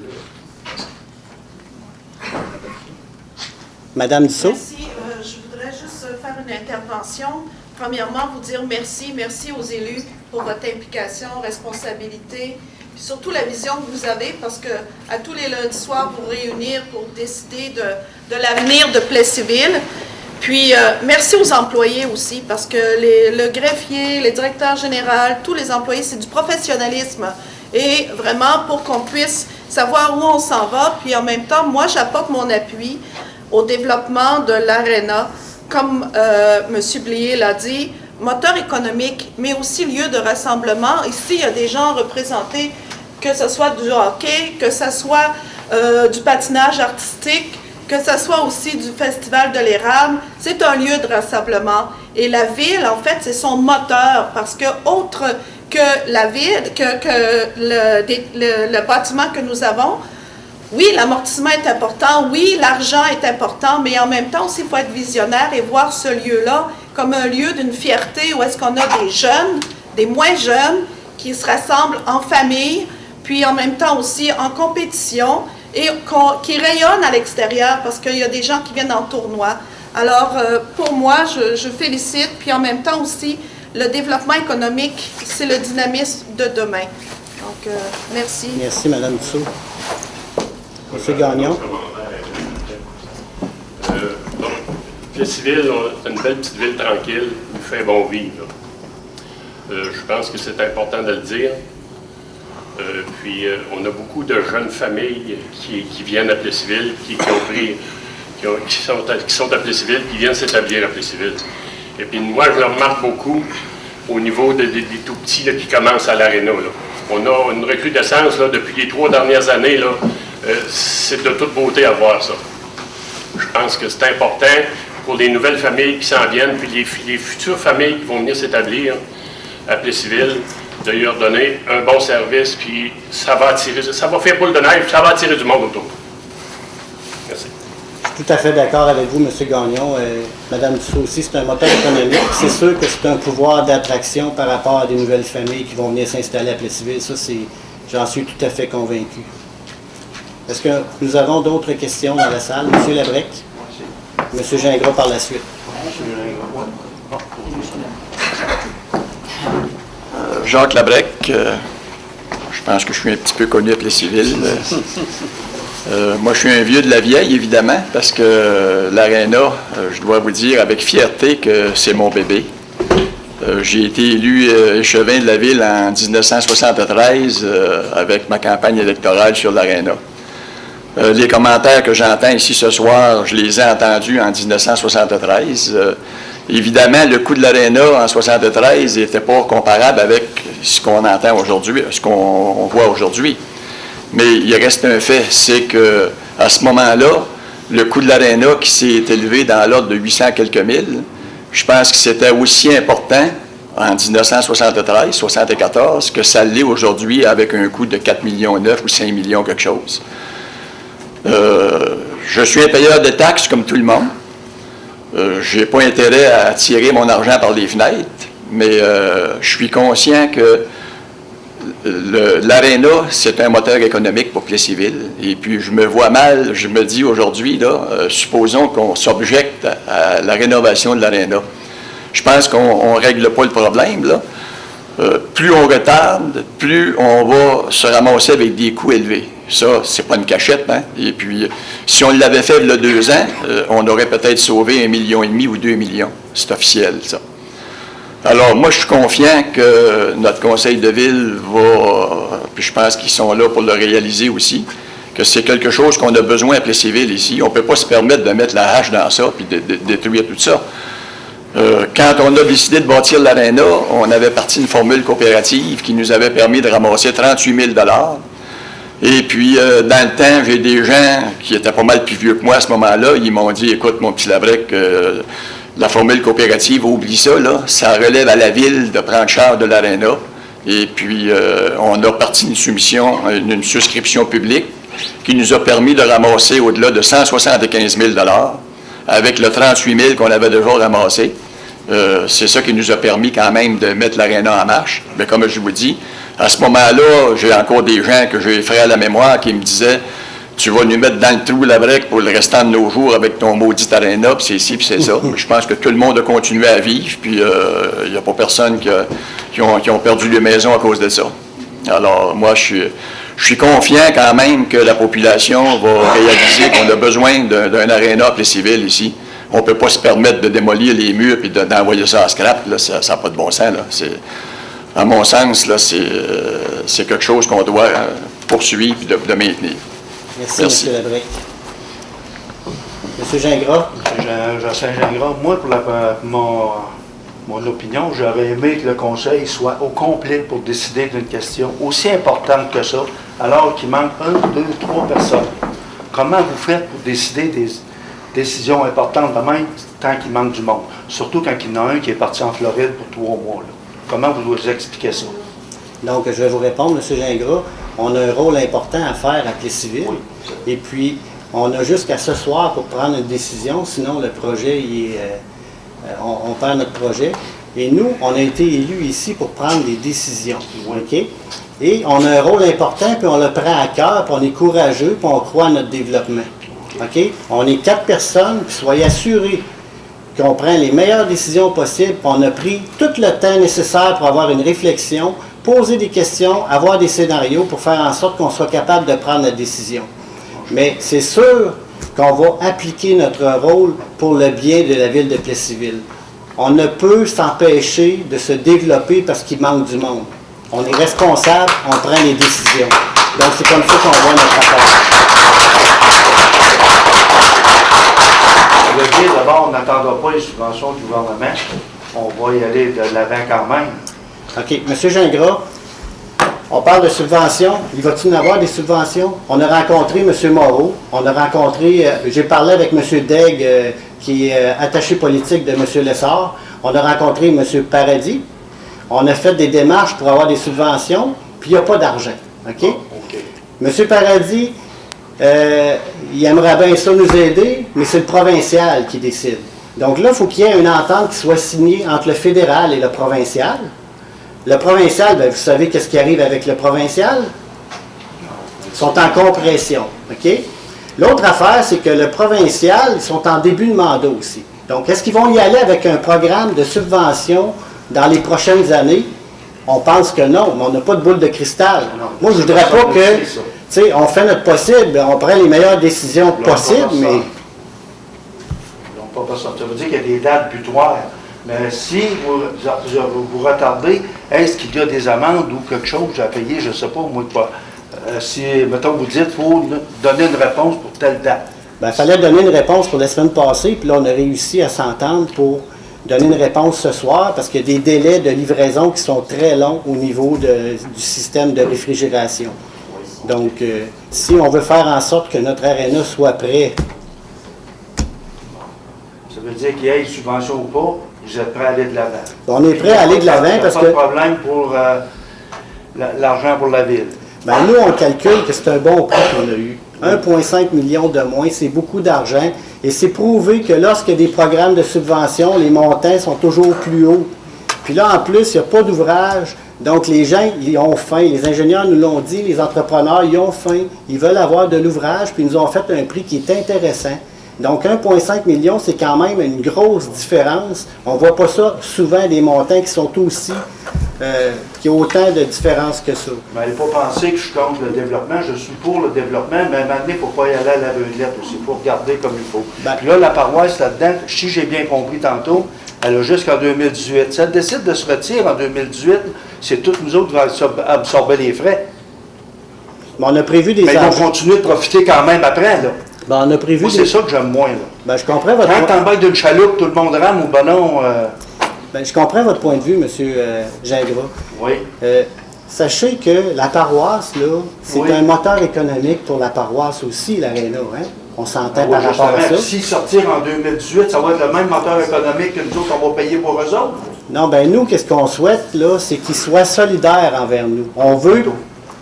Madame Dussault. Merci. Je voudrais juste faire une intervention. Premièrement, vous dire merci aux élus pour votre implication, responsabilité, puis surtout la vision que vous avez, parce que à tous les lundis soirs, vous réunir pour décider de l'avenir de Plessisville. Puis, merci aux employés aussi, parce que le greffier, les directeurs généraux, tous les employés, c'est du professionnalisme. Et vraiment, pour qu'on puisse savoir où on s'en va, puis en même temps, moi, j'apporte mon appui au développement de l'aréna, comme M. Blier l'a dit, moteur économique, mais aussi lieu de rassemblement. Ici, il y a des gens représentés, que ce soit du hockey, que ce soit du patinage artistique, que ce soit aussi du Festival de l'érable. C'est un lieu de rassemblement. Et la ville, en fait, c'est son moteur, parce que autre que la ville, que le bâtiment que nous avons, oui, l'amortissement est important, oui, l'argent est important, mais en même temps aussi, il faut être visionnaire et voir ce lieu-là comme un lieu d'une fierté où est-ce qu'on a des jeunes, des moins jeunes, qui se rassemblent en famille, puis en même temps aussi en compétition, et qui rayonnent à l'extérieur, parce qu'il y a des gens qui viennent en tournoi. Alors, pour moi, je félicite, puis en même temps aussi, le développement économique, c'est le dynamisme de demain. Donc, merci. Merci, Mme Dussault. M. Gagnon. Plessisville, c'est une belle petite ville tranquille, il fait bon vivre. Je pense que c'est important de le dire. Puis on a beaucoup de jeunes familles qui viennent à Plessisville, qui sont à Plessisville, qui viennent s'établir à Plessisville. Et puis moi, je le remarque beaucoup au niveau des tout petits là, qui commencent à l'aréna. On a une recrudescence là, depuis les 3 dernières années. Là, c'est de toute beauté à voir ça. Je pense que c'est important pour les nouvelles familles qui s'en viennent, puis les futures familles qui vont venir s'établir à Plessisville, de leur donner un bon service, puis ça va faire boule de neige, ça va attirer du monde autour. Merci. Je suis tout à fait d'accord avec vous, M. Gagnon. Mme Dussault aussi, c'est un moteur économique. C'est sûr que c'est un pouvoir d'attraction par rapport à des nouvelles familles qui vont venir s'installer à Plessisville. Ça, j'en suis tout à fait convaincu. Est-ce que nous avons d'autres questions dans la salle? M. Labrec? M. Gingras par la suite. Jacques Labrec, je pense que je suis un petit peu connu à Plessisville. Moi, je suis un vieux de la vieille, évidemment, parce que l'aréna, je dois vous dire avec fierté que c'est mon bébé. J'ai été élu échevin de la ville en 1973 avec ma campagne électorale sur l'aréna. Les commentaires que j'entends ici ce soir, je les ai entendus en 1973. Évidemment, le coût de l'aréna en 1973 n'était pas comparable avec ce qu'on entend aujourd'hui, ce qu'on voit aujourd'hui. Mais il reste un fait, c'est qu'à ce moment-là, le coût de l'aréna qui s'est élevé dans l'ordre de 800 quelques mille, je pense que c'était aussi important en 1973-74 que ça l'est aujourd'hui avec un coût de 4,9 millions ou 5 millions quelque chose. Je suis un payeur de taxes comme tout le monde. Je n'ai pas intérêt à tirer mon argent par les fenêtres, mais je suis conscient que l'aréna, c'est un moteur économique pour Plessisville. Et puis, je me vois mal, je me dis aujourd'hui, là, supposons qu'on s'objecte à la rénovation de l'aréna. je pense qu'on ne règle pas le problème, là. Plus on retarde, plus on va se ramasser avec des coûts élevés. Ça, c'est pas une cachette, hein? Et puis, si on l'avait fait il y a 2 ans, on aurait peut-être sauvé 1,5 million ou 2 millions. C'est officiel, ça. Alors, moi, je suis confiant que notre conseil de ville va, puis je pense qu'ils sont là pour le réaliser aussi, que c'est quelque chose qu'on a besoin à Plessisville ici. On ne peut pas se permettre de mettre la hache dans ça puis de détruire tout ça. Quand on a décidé de bâtir l'aréna, on avait parti une formule coopérative qui nous avait permis de ramasser 38 000 $. Et puis, dans le temps, j'ai des gens qui étaient pas mal plus vieux que moi à ce moment-là. Ils m'ont dit, écoute, mon petit Labrec, la formule coopérative, oublie ça, là. Ça relève à la ville de prendre charge de l'aréna. Et puis, on a parti une souscription publique qui nous a permis de ramasser au-delà de 175 000 $ avec le 38 000 qu'on avait déjà ramassé. C'est ça qui nous a permis quand même de mettre l'aréna en marche. Mais comme je vous dis, à ce moment-là, j'ai encore des gens que j'ai frais à la mémoire qui me disaient « Tu vas nous mettre dans le trou, Labrec, pour le restant de nos jours avec ton maudit aréna, puis c'est ci, puis c'est ça. » Je pense que tout le monde a continué à vivre, puis il n'y a pas personne qui ont perdu les maisons à cause de ça. Alors, moi, je suis confiant quand même que la population va réaliser qu'on a besoin d'un aréna à Plessisville ici. On ne peut pas se permettre de démolir les murs et d'envoyer ça à scrap. Là, ça n'a pas de bon sens. Là. À mon sens, là, c'est quelque chose qu'on doit poursuivre et de maintenir. Merci. M. Labrec. M. Gingras. Jocelyn Gingras. Moi, pour mon opinion, j'aurais aimé que le conseil soit au complet pour décider d'une question aussi importante que ça, alors qu'il manque 1, 2, 3 personnes. Comment vous faites pour décider des décisions importantes de même tant qu'il manque du monde? Surtout quand il y en a un qui est parti en Floride pour 3 mois. Là. Comment vous expliquez ça? Donc, je vais vous répondre, M. Gingras. On a un rôle important à faire à Plessisville. Oui. Et puis, on a jusqu'à ce soir pour prendre une décision, sinon le projet, on perd notre projet. Et nous, on a été élus ici pour prendre des décisions. OK? Et on a un rôle important, puis on le prend à cœur, puis on est courageux, puis on croit à notre développement. OK? On est 4 personnes, puis soyez assurés qu'on prend les meilleures décisions possibles, puis on a pris tout le temps nécessaire pour avoir une réflexion, poser des questions, avoir des scénarios pour faire en sorte qu'on soit capable de prendre la décision. Mais c'est sûr qu'on va appliquer notre rôle pour le bien de la ville de Plessisville. On ne peut s'empêcher de se développer parce qu'il manque du monde. On est responsable, on prend les décisions. Donc c'est comme ça qu'on voit notre affaire. Le dire d'abord, on n'attendra pas les subventions du gouvernement. On va y aller de l'avant quand même. OK. M. Gingras, on parle de subventions. Il va-t-il y en avoir des subventions? On a rencontré M. Moreau. On a rencontré, j'ai parlé avec M. Degg, qui est attaché politique de M. Lessard. On a rencontré M. Paradis. On a fait des démarches pour avoir des subventions, puis il n'y a pas d'argent. OK? M. Paradis, il aimerait bien ça nous aider, mais c'est le provincial qui décide. Donc là, il faut qu'il y ait une entente qui soit signée entre le fédéral et le provincial. Le provincial, bien, vous savez qu'est-ce qui arrive avec le provincial? Ils sont en compression. OK? L'autre affaire, c'est que le provincial, ils sont en début de mandat aussi. Donc, est-ce qu'ils vont y aller avec un programme de subvention dans les prochaines années? On pense que non, mais on n'a pas de boule de cristal. Moi, je ne voudrais pas que, tu sais, on fait notre possible, on prend les meilleures décisions possibles, mais... Ça veut dire qu'il y a des dates butoirs. Mais si vous retardez, est-ce qu'il y a des amendes ou quelque chose à payer? Je ne sais pas, moi, pas. Si, mettons, vous dites qu'il faut donner une réponse pour telle date. Bien, il fallait donner une réponse pour la semaine passée, puis là, on a réussi à s'entendre pour donner une réponse ce soir, parce qu'il y a des délais de livraison qui sont très longs au niveau du système de réfrigération. Donc, si on veut faire en sorte que notre aréna soit prêt... Ça veut dire qu'il y ait une subvention ou pas, vous êtes prêt à aller de l'avant. On est prêt à aller de l'avant parce que... Il n'y a pas de problème pour l'argent pour la ville. Bien, nous, on calcule que c'est un bon prix qu'on a eu. 1,5 million de moins, c'est beaucoup d'argent. Et c'est prouvé que lorsqu'il y a des programmes de subvention, les montants sont toujours plus hauts. Puis là, en plus, il n'y a pas d'ouvrage. Donc, les gens, ils ont faim. Les ingénieurs nous l'ont dit, les entrepreneurs, ils ont faim. Ils veulent avoir de l'ouvrage, puis ils nous ont fait un prix qui est intéressant. Donc 1,5 million, c'est quand même une grosse différence. On ne voit pas ça souvent, des montants qui sont aussi, qui ont autant de différence que ça. Mais il ne faut pas penser que je suis contre le développement. Je suis pour le développement, mais maintenant, il ne faut pas y aller à l'aveuglette aussi. Il faut regarder comme il faut. Puis là, la paroisse là-dedans, si j'ai bien compris tantôt, elle a jusqu'en 2018. Si elle décide de se retirer en 2018, c'est toutes nous autres qui vont absorber les frais. Mais on a prévu des mais ils vont continuer de profiter quand même après, là. Ben, on a prévu. Moi, c'est ça que j'aime moins, là. Ben, je comprends votre Quand t'embarques d'une chaloupe, tout le monde rame ou ben non. Ben, je comprends votre point de vue, M. Gingras. Oui. Sachez que la paroisse, là, c'est oui. un moteur économique pour la paroisse aussi, l'Aréna, hein? On s'entend par rapport à ça. Si sortir en 2018, ça va être le même moteur économique que nous autres, on va payer pour eux autres. Non, ben nous, qu'est-ce qu'on souhaite, là, c'est qu'ils soient solidaires envers nous. On veut...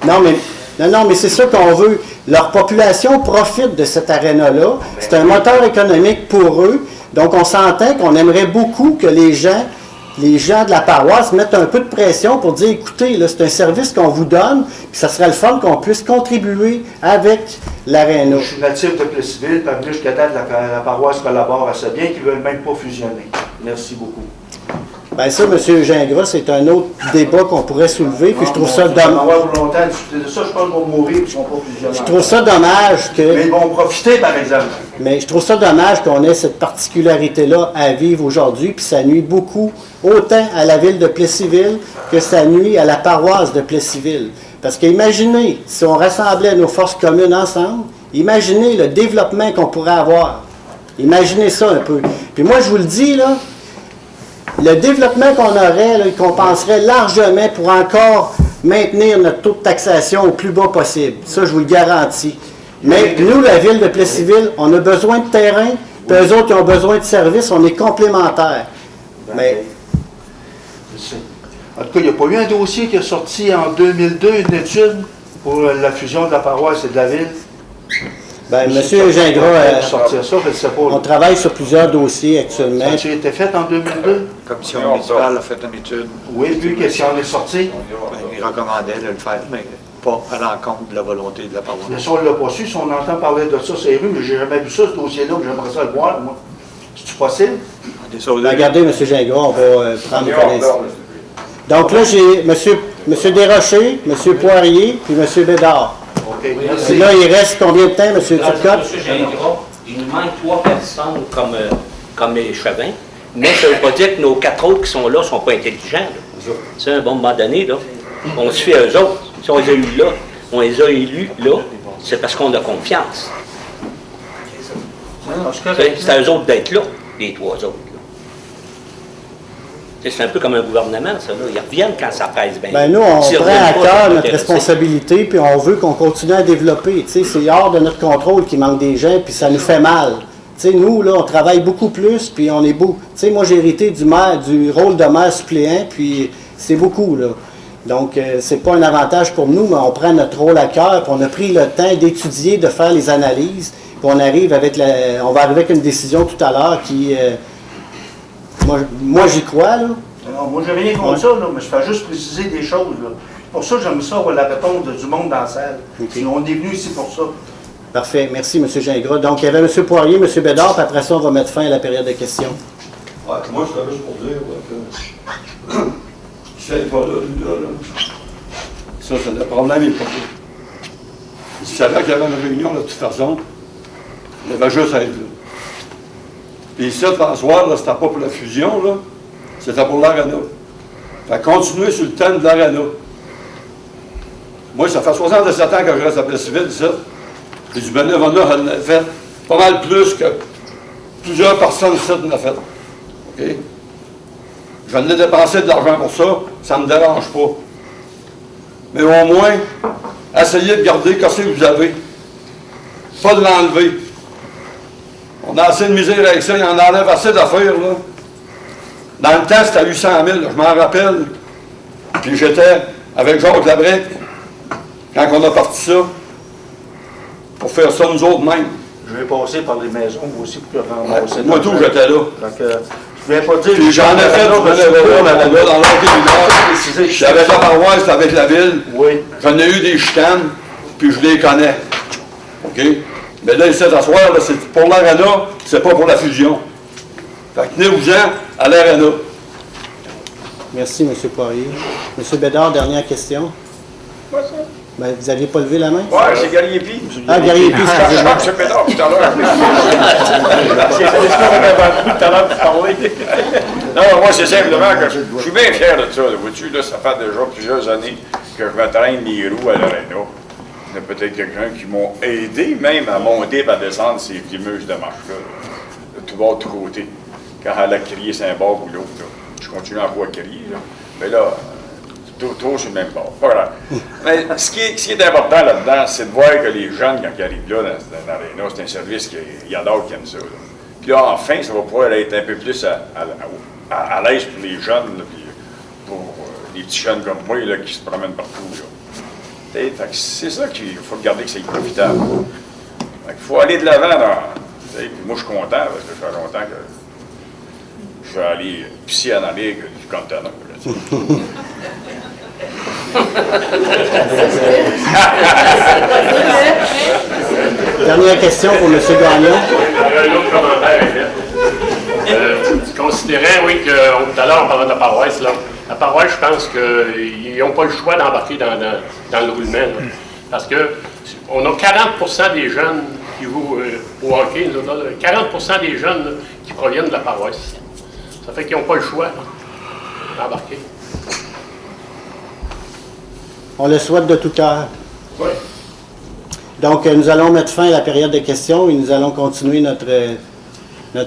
Non, mais c'est ça qu'on veut. Leur population profite de cette aréna-là. C'est un moteur économique pour eux. Donc, on s'entend qu'on aimerait beaucoup que les gens de la paroisse mettent un peu de pression pour dire, écoutez, là, c'est un service qu'on vous donne, puis ça serait le fun qu'on puisse contribuer avec l'aréna. Je suis natif de Plessisville, puis jusqu'à date, la paroisse collabore assez bien, qu'ils ne veulent même pas fusionner. Merci beaucoup. Bien ça, M. Gingras, c'est un autre débat qu'on pourrait soulever, puis je trouve ça dommage. Je trouve ça dommage que... Mais ils vont profiter, par exemple. Mais je trouve ça dommage qu'on ait cette particularité-là à vivre aujourd'hui, puis ça nuit beaucoup, autant à la ville de Plessisville que ça nuit à la paroisse de Plessisville. Parce que imaginez, si on rassemblait nos forces communes ensemble, imaginez le développement qu'on pourrait avoir. Imaginez ça un peu. Puis moi, je vous le dis, là, le développement qu'on aurait, là, il compenserait largement pour encore maintenir notre taux de taxation au plus bas possible. Ça, je vous le garantis. Mais nous, la ville de Plessisville, on a besoin de terrain, puis eux autres, ils ont besoin de services, on est complémentaires. Mais... En tout cas, il n'y a pas eu un dossier qui est sorti en 2002, une étude pour la fusion de la paroisse et de la ville? Bien, M. Gingras, on travaille sur plusieurs dossiers actuellement. Ça a été fait en 2002? La commission municipale a fait une étude. Oui, vu qu'est-ce qui en est sorti? Il recommandait de le faire, mais pas à l'encontre de la volonté de la paroisse. Mais si on ne l'a pas su, si on entend parler de ça, c'est rue, mais j'ai jamais vu ça, ce dossier-là, que j'aimerais ça le voir, moi. C'est-tu possible? Ben, regardez, M. Gingras, on va prendre connaissance. Donc là, j'ai M. Desrochers, M. Poirier, puis M. Bédard. Okay. Et là, il reste combien de temps, M. Turcotte? M. Gingras, il nous manque 3 personnes comme échevins, mais ça ne veut pas dire que nos 4 autres qui sont là ne sont pas intelligents. C'est un bon moment donné, là. On se fait à eux autres. Si on les a élus là, on les a élus là, c'est parce qu'on a confiance. C'est à eux autres d'être là, les 3 autres. C'est un peu comme un gouvernement, ça. Là. Ils reviennent quand ça pèse bien. Bien, nous, on prend à cœur notre responsabilité, puis on veut qu'on continue à développer. C'est hors de notre contrôle qu'il manque des gens, puis ça nous fait mal. Nous, là, on travaille beaucoup plus, puis on est beau. Moi, j'ai hérité du rôle de maire suppléant, puis c'est beaucoup, là. Donc, c'est pas un avantage pour nous, mais on prend notre rôle à cœur, puis on a pris le temps d'étudier, de faire les analyses, puis on va arriver avec une décision tout à l'heure qui... Moi, j'y crois, là. Non, moi, j'ai rien contre ça, là, mais je fais juste préciser des choses, là. Pour ça, j'aime ça, avoir la réponse du monde dans la salle. Okay. On est venu ici pour ça. Parfait. Merci, M. Gingras. Donc, il y avait M. Poirier, M. Bédard, puis après ça, on va mettre fin à la période de questions. Ouais, moi, je serais juste pour dire que je ne sais pas là. Ça, c'est le problème, il n'est pas là. Je savais qu'il y avait une réunion, de toute façon. Il devait juste être là. Puis ici, François, là, c'était pas pour la fusion, là. C'était pour l'Arena. Fait continuer sur le thème de l'Arena. Moi, ça fait 67 ans que je reste à Plessisville, ça. Puis du bénévolat, j'en ai fait pas mal plus que plusieurs personnes ici en ont fait. OK? J'en ai dépensé de l'argent pour ça, ça ne me dérange pas. Mais au moins, essayez de garder ce que vous avez. Pas de l'enlever. On a assez de misère avec ça, il en enlève assez d'affaires, là. Dans le temps, c'était 800 000, je m'en rappelle. Puis j'étais avec Jacques Labrec, quand on a parti ça, pour faire ça nous autres mêmes. Je vais passer par les maisons, vous aussi, pour ramasser. Ouais, moi tout, j'étais là. Donc, je ne vais pas dire... Puis j'en ai fait du bénévolat là-bas, dans l'autre. J'avais la paroisse avec la ville. Oui. J'en ai eu des chicanes, puis je les connais. OK? Mais là, ici, à soir, là, c'est pour l'Arena, c'est pas pour la fusion. Fait que tenez-vous-en à l'Arena. Merci, M. Poirier. M. Bédard, dernière question. Quoi, ça? Ben, vous n'aviez pas levé la main? Oui, c'est Gary-Épi. Ah, Gary-Épi, excusez-moi. M. Bédard, tout à l'heure. C'est ce qu'on avait tout à l'heure pour parler. Non, moi, c'est simplement que je suis bien fier de ça. Vois-tu, là, ça fait déjà plusieurs années que je me traîne les roues à l'Arena. Il y a peut-être quelqu'un qui m'ont aidé même à monter et à descendre ces flimeuses de marche-là, de tout bord, de tout côté. Quand elle a crié c'est un bord ou l'autre, je continue encore à crier, là. Mais là, trop sur le même bord. Pas grave. Mais ce qui est important là-dedans, c'est de voir que les jeunes, quand ils arrivent là, dans l'aréna, c'est un service qu'ils adorent, qu'ils aiment ça. Là. Puis là, enfin, ça va pouvoir être un peu plus à l'aise pour les jeunes, là, puis pour les petits jeunes comme moi là, qui se promènent partout. Là. C'est ça qu'il faut regarder que c'est profitable. Il faut aller de l'avant. Puis moi, je suis content parce que ça fait longtemps que je vais aller pisser en Amérique du conteneur. Dernière question pour M. Gagnon. Un autre commentaire est fait. Considérant, oui, que tout à l'heure, on parlait de la paroisse, là. La paroisse, je pense qu'ils n'ont pas le choix d'embarquer dans le roulement. Là. Parce qu'on a 40% des jeunes qui jouent au hockey, là, 40% des jeunes là, qui proviennent de la paroisse. Ça fait qu'ils n'ont pas le choix d'embarquer. On le souhaite de tout cœur. Oui. Donc, nous allons mettre fin à la période de questions et nous allons continuer notre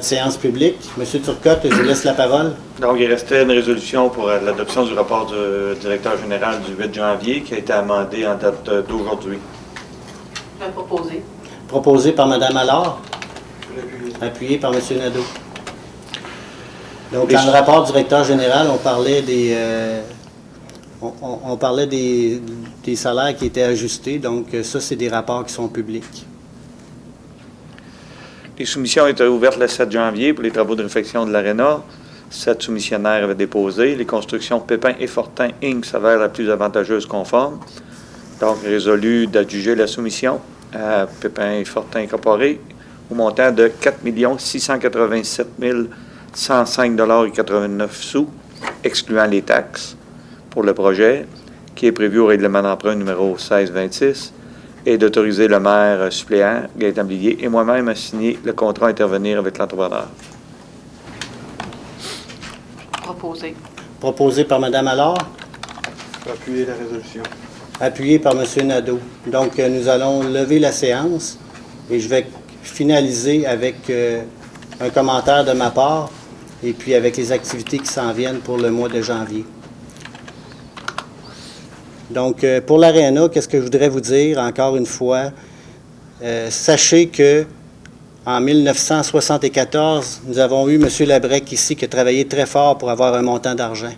séance publique. Monsieur Turcotte, je vous laisse la parole. Donc, il restait une résolution pour l'adoption du rapport du directeur général du 8 janvier qui a été amendé en date d'aujourd'hui. Je vais proposer. Proposé par Mme Allard. Appuyé par M. Nadeau. Donc, dans le rapport du directeur général, on parlait des salaires qui étaient ajustés. Donc, ça, c'est des rapports qui sont publics. Les soumissions étaient ouvertes le 7 janvier pour les travaux de réfection de l'Arena. 7 soumissionnaires avaient déposé. Les constructions Pépin et Fortin Inc. s'avèrent la plus avantageuse conforme. Donc, résolu d'adjuger la soumission à Pépin et Fortin Incorporé au montant de 4 687 105,89 $, excluant les taxes, pour le projet, qui est prévu au règlement d'emprunt numéro 1626, et d'autoriser le maire suppléant, Gaëtan Blier, et moi-même à signer le contrat à intervenir avec l'entrepreneur. Proposé. Proposé par Mme Allard. Appuyer la résolution. Appuyé par M. Nadeau. Donc, nous allons lever la séance et je vais finaliser avec un commentaire de ma part et puis avec les activités qui s'en viennent pour le mois de janvier. Donc, pour l'Arena, qu'est-ce que je voudrais vous dire, encore une fois? Sachez que en 1974, nous avons eu M. Labrec ici qui a travaillé très fort pour avoir un montant d'argent.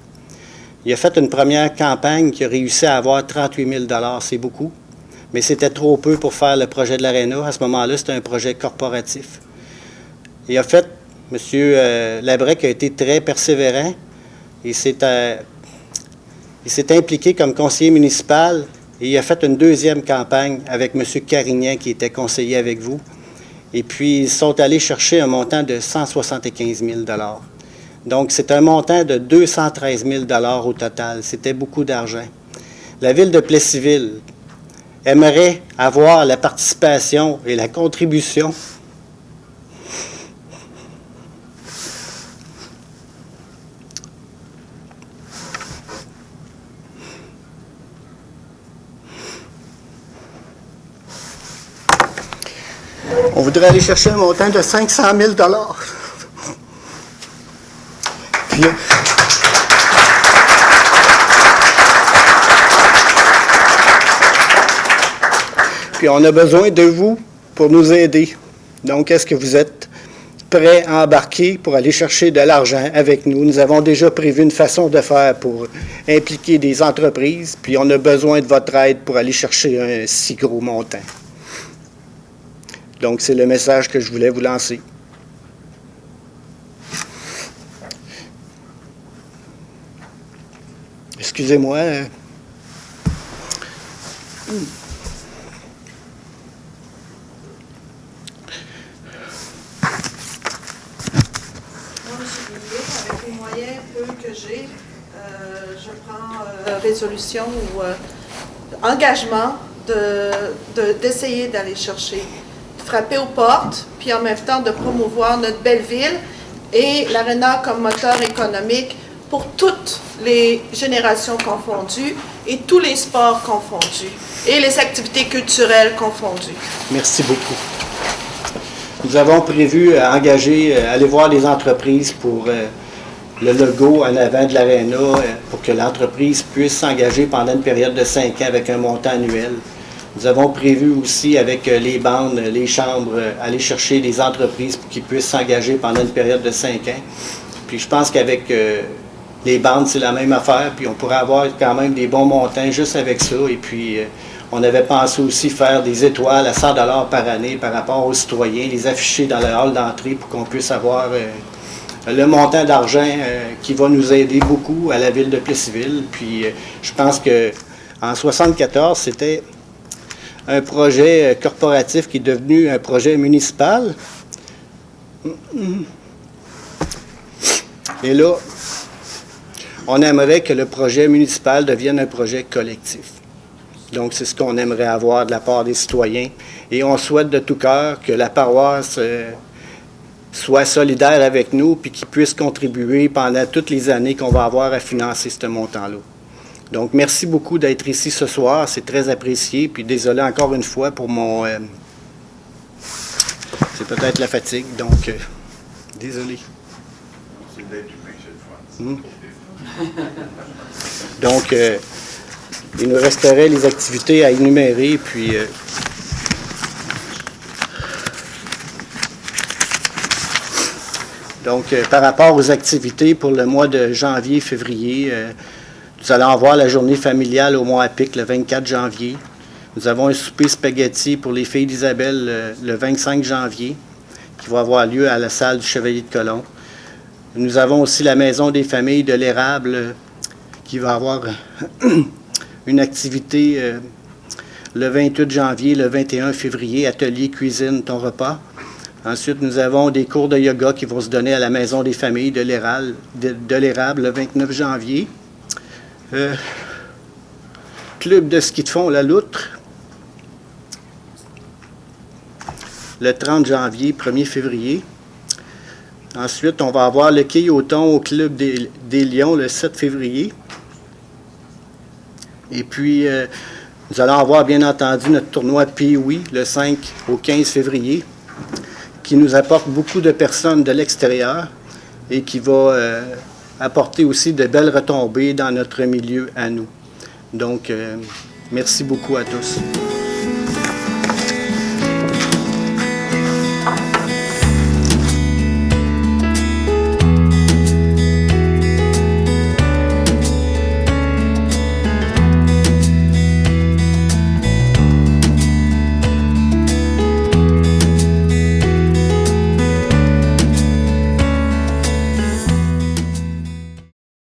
Il a fait une première campagne qui a réussi à avoir 38 000 $. C'est beaucoup, mais c'était trop peu pour faire le projet de l'Arena. À ce moment-là, c'était un projet corporatif. Il a fait, M. Labrec a été très persévérant. Il s'est impliqué comme conseiller municipal et il a fait une deuxième campagne avec M. Carignan qui était conseiller avec vous. Et puis, ils sont allés chercher un montant de 175 000 $. Donc, c'est un montant de 213 000 $ au total. C'était beaucoup d'argent. La ville de Plessisville aimerait avoir la participation et la contribution On voudrait aller chercher un montant de 500 000 $. Puis on a besoin de vous pour nous aider. Donc, est-ce que vous êtes prêts à embarquer pour aller chercher de l'argent avec nous? Nous avons déjà prévu une façon de faire pour impliquer des entreprises, puis on a besoin de votre aide pour aller chercher un si gros montant. Donc, c'est le message que je voulais vous lancer. Excusez-moi. moyens peu que j'ai, je prends résolution ou engagement d'essayer d'aller chercher, de frapper aux portes, puis en même temps de promouvoir notre belle ville et l'Arena comme moteur économique pour toutes les générations confondues et tous les sports confondus et les activités culturelles confondues. Merci beaucoup. Nous avons prévu aller voir les entreprises pour le logo en avant de l'Arena pour que l'entreprise puisse s'engager pendant une période de 5 ans avec un montant annuel. Nous avons prévu aussi avec les bandes, les chambres, aller chercher des entreprises pour qu'ils puissent s'engager pendant une période de 5 ans. Puis je pense qu'avec les bandes, c'est la même affaire, puis on pourrait avoir quand même des bons montants juste avec ça. Et puis on avait pensé aussi faire des étoiles à 100 $ par année par rapport aux citoyens, les afficher dans le hall d'entrée pour qu'on puisse avoir le montant d'argent qui va nous aider beaucoup à la ville de Plessisville. Puis je pense qu'en 1974, c'était un projet corporatif qui est devenu un projet municipal. Et là, on aimerait que le projet municipal devienne un projet collectif. Donc, c'est ce qu'on aimerait avoir de la part des citoyens. Et on souhaite de tout cœur que la paroisse soit solidaire avec nous puis qu'ils puissent contribuer pendant toutes les années qu'on va avoir à financer ce montant-là. Donc, merci beaucoup d'être ici ce soir. C'est très apprécié. Puis, désolé encore une fois pour mon... c'est peut-être la fatigue. Donc, désolé. C'est d'être humain, c'est le fun. Donc, il nous resterait les activités à énumérer. Puis, donc, par rapport aux activités pour le mois de janvier, février, nous allons avoir la journée familiale au Mont Apic le 24 janvier. Nous avons un souper spaghetti pour les filles d'Isabelle le 25 janvier, qui va avoir lieu à la salle du Chevalier de Colomb. Nous avons aussi la Maison des familles de l'Érable, qui va avoir une activité le 28 janvier, le 21 février, atelier cuisine ton repas. Ensuite, nous avons des cours de yoga qui vont se donner à la Maison des familles de l'Érable le 29 janvier. Club de ski de fond La Loutre, le 30 janvier, 1er février. Ensuite, on va avoir le quai au thon au Club des Lions le 7 février. Et puis, nous allons avoir bien entendu notre tournoi Pee-Wee le 5 au 15 février, qui nous apporte beaucoup de personnes de l'extérieur et qui va apporter aussi de belles retombées dans notre milieu à nous. Donc, merci beaucoup à tous.